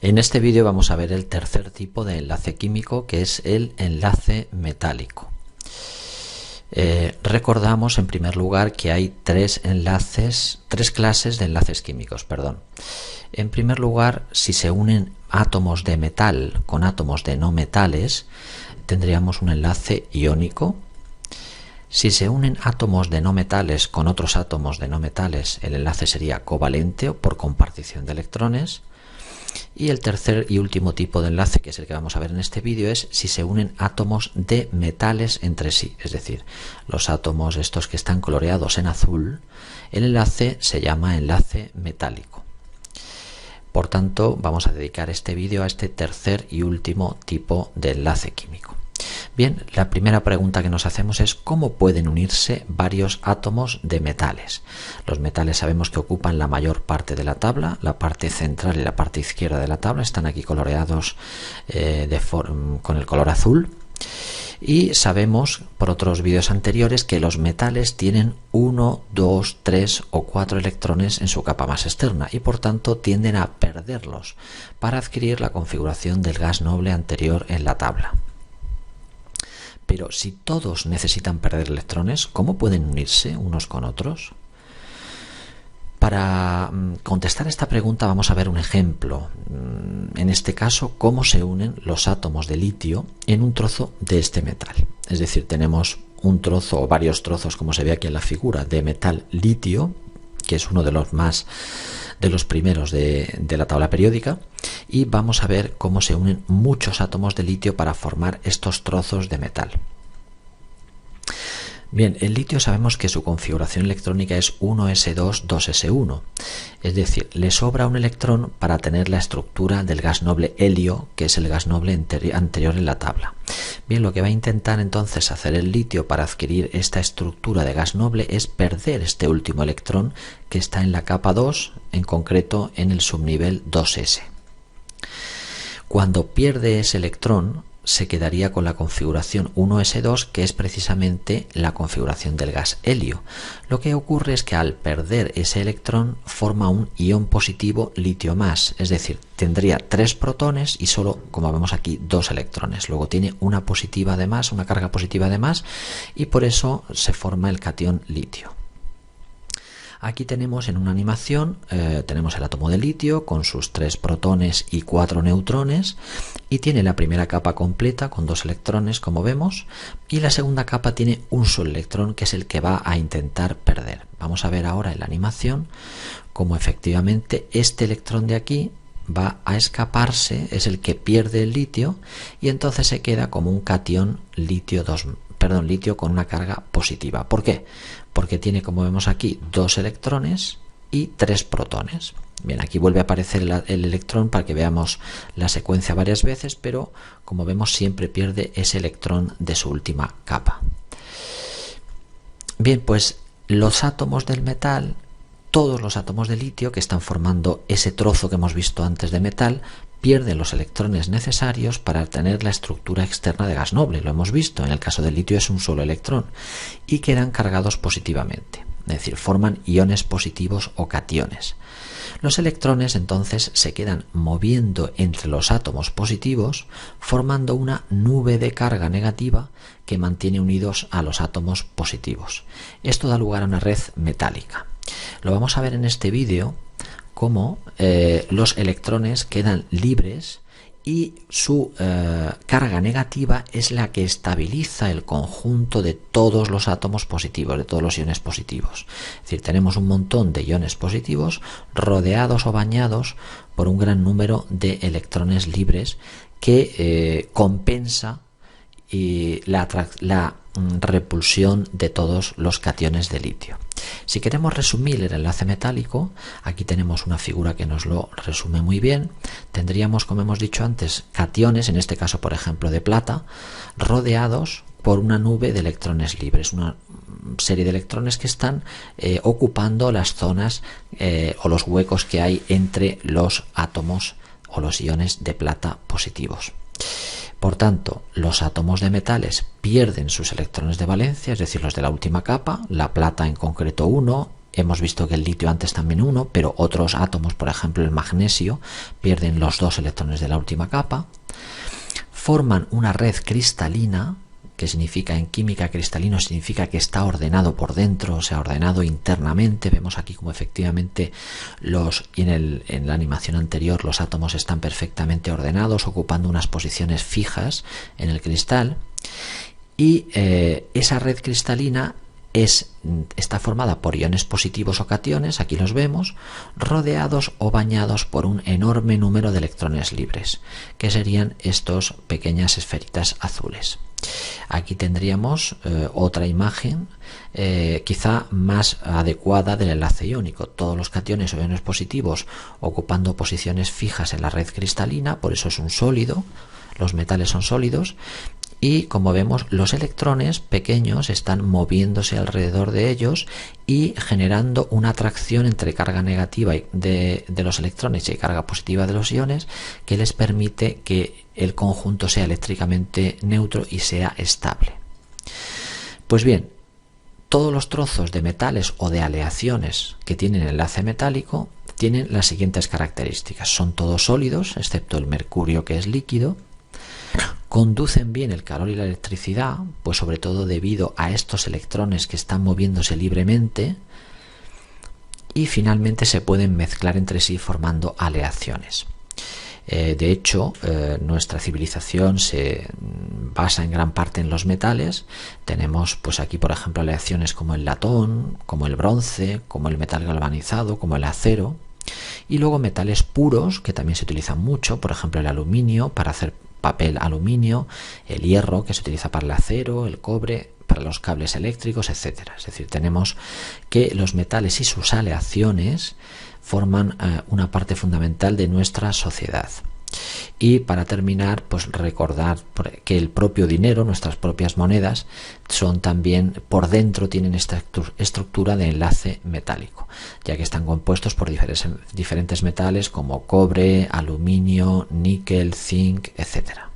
En este vídeo vamos a ver el tercer tipo de enlace químico, que es el enlace metálico. Recordamos en primer lugar que hay tres clases de enlaces químicos. En primer lugar, si se unen átomos de metal con átomos de no metales, tendríamos un enlace iónico. Si se unen átomos de no metales con otros átomos de no metales, el enlace sería covalente o por compartición de electrones. Y el tercer y último tipo de enlace, que es el que vamos a ver en este vídeo, es si se unen átomos de metales entre sí, es decir, los átomos estos que están coloreados en azul, el enlace se llama enlace metálico. Por tanto, vamos a dedicar este vídeo a este tercer y último tipo de enlace químico. Bien, la primera pregunta que nos hacemos es ¿cómo pueden unirse varios átomos de metales? Los metales sabemos que ocupan la mayor parte de la tabla, la parte central y la parte izquierda de la tabla están aquí coloreados con el color azul. Y sabemos por otros vídeos anteriores que los metales tienen 1, 2, 3 o 4 electrones en su capa más externa y por tanto tienden a perderlos para adquirir la configuración del gas noble anterior en la tabla. Pero si todos necesitan perder electrones, ¿cómo pueden unirse unos con otros? Para contestar esta pregunta vamos a ver un ejemplo. En este caso, cómo se unen los átomos de litio en un trozo de este metal. Es decir, tenemos un trozo o varios trozos, como se ve aquí en la figura, de metal litio, que es uno de los primeros de la tabla periódica, y vamos a ver cómo se unen muchos átomos de litio para formar estos trozos de metal. Bien, el litio sabemos que su configuración electrónica es 1s2, 2s1, es decir, le sobra un electrón para tener la estructura del gas noble helio, que es el gas noble anterior en la tabla. Bien, lo que va a intentar entonces hacer el litio para adquirir esta estructura de gas noble es perder este último electrón que está en la capa 2, en concreto en el subnivel 2s. Cuando pierde ese electrón, se quedaría con la configuración 1s2, que es precisamente la configuración del gas helio. Lo que ocurre es que al perder ese electrón forma un ion positivo litio más, es decir, tendría 3 protones y solo, como vemos aquí, 2 electrones. Luego tiene una positiva de más, una carga positiva de más, y por eso se forma el catión litio. Aquí tenemos en una animación, tenemos el átomo de litio con sus 3 protones y 4 neutrones y tiene la primera capa completa con 2 electrones, como vemos, y la segunda capa tiene un solo electrón que es el que va a intentar perder. Vamos a ver ahora en la animación cómo efectivamente este electrón de aquí va a escaparse, es el que pierde el litio y entonces se queda como un catión litio con una carga positiva. ¿Por qué? Porque tiene, como vemos aquí, 2 electrones y 3 protones. Bien, aquí vuelve a aparecer el electrón para que veamos la secuencia varias veces, pero como vemos siempre pierde ese electrón de su última capa. Bien, pues los átomos del metal, todos los átomos de litio que están formando ese trozo que hemos visto antes de metal, pierden los electrones necesarios para tener la estructura externa de gas noble. Lo hemos visto, en el caso del litio es un solo electrón y quedan cargados positivamente, es decir, forman iones positivos o cationes. Los electrones entonces se quedan moviendo entre los átomos positivos formando una nube de carga negativa que mantiene unidos a los átomos positivos. Esto da lugar a una red metálica. Lo vamos a ver en este vídeo cómo los electrones quedan libres y su carga negativa es la que estabiliza el conjunto de todos los átomos positivos, de todos los iones positivos. Es decir, tenemos un montón de iones positivos rodeados o bañados por un gran número de electrones libres que compensa la repulsión de todos los cationes de litio. Si queremos resumir el enlace metálico, aquí tenemos una figura que nos lo resume muy bien. Tendríamos, como hemos dicho antes, cationes, en este caso por ejemplo de plata, rodeados por una nube de electrones libres, una serie de electrones que están ocupando las zonas o los huecos que hay entre los átomos o los iones de plata positivos. Por tanto, los átomos de metales pierden sus electrones de valencia, es decir, los de la última capa, la plata en concreto 1, Hemos visto que el litio antes también uno, pero otros átomos, por ejemplo el magnesio, pierden los 2 electrones de la última capa. Forman una red cristalina, que significa en química cristalino significa que está ordenado por dentro, o sea, ordenado internamente. Vemos aquí como efectivamente en la animación anterior los átomos están perfectamente ordenados, ocupando unas posiciones fijas en el cristal. Y esa red cristalina está formada por iones positivos o cationes, aquí los vemos, rodeados o bañados por un enorme número de electrones libres, que serían estos pequeñas esferitas azules. Aquí tendríamos otra imagen quizá más adecuada del enlace iónico. Todos los cationes o iones positivos ocupando posiciones fijas en la red cristalina, por eso es un sólido, los metales son sólidos. Y como vemos, los electrones pequeños están moviéndose alrededor de ellos y generando una atracción entre carga negativa de los electrones y carga positiva de los iones, que les permite que el conjunto sea eléctricamente neutro y sea estable. Pues bien, todos los trozos de metales o de aleaciones que tienen enlace metálico tienen las siguientes características. Son todos sólidos, excepto el mercurio, que es líquido. Conducen bien el calor y la electricidad, pues sobre todo debido a estos electrones que están moviéndose libremente, y finalmente se pueden mezclar entre sí formando aleaciones. De hecho, nuestra civilización se basa en gran parte en los metales. Tenemos pues aquí, por ejemplo, aleaciones como el latón, como el bronce, como el metal galvanizado, como el acero, y luego metales puros que también se utilizan mucho, por ejemplo el aluminio para hacer papel aluminio, el hierro que se utiliza para el acero, el cobre para los cables eléctricos, etcétera. Es decir, tenemos que los metales y sus aleaciones forman una parte fundamental de nuestra sociedad. Y para terminar, pues recordar que el propio dinero, nuestras propias monedas, son también por dentro, tienen esta estructura de enlace metálico, ya que están compuestos por diferentes metales como cobre, aluminio, níquel, zinc, etcétera.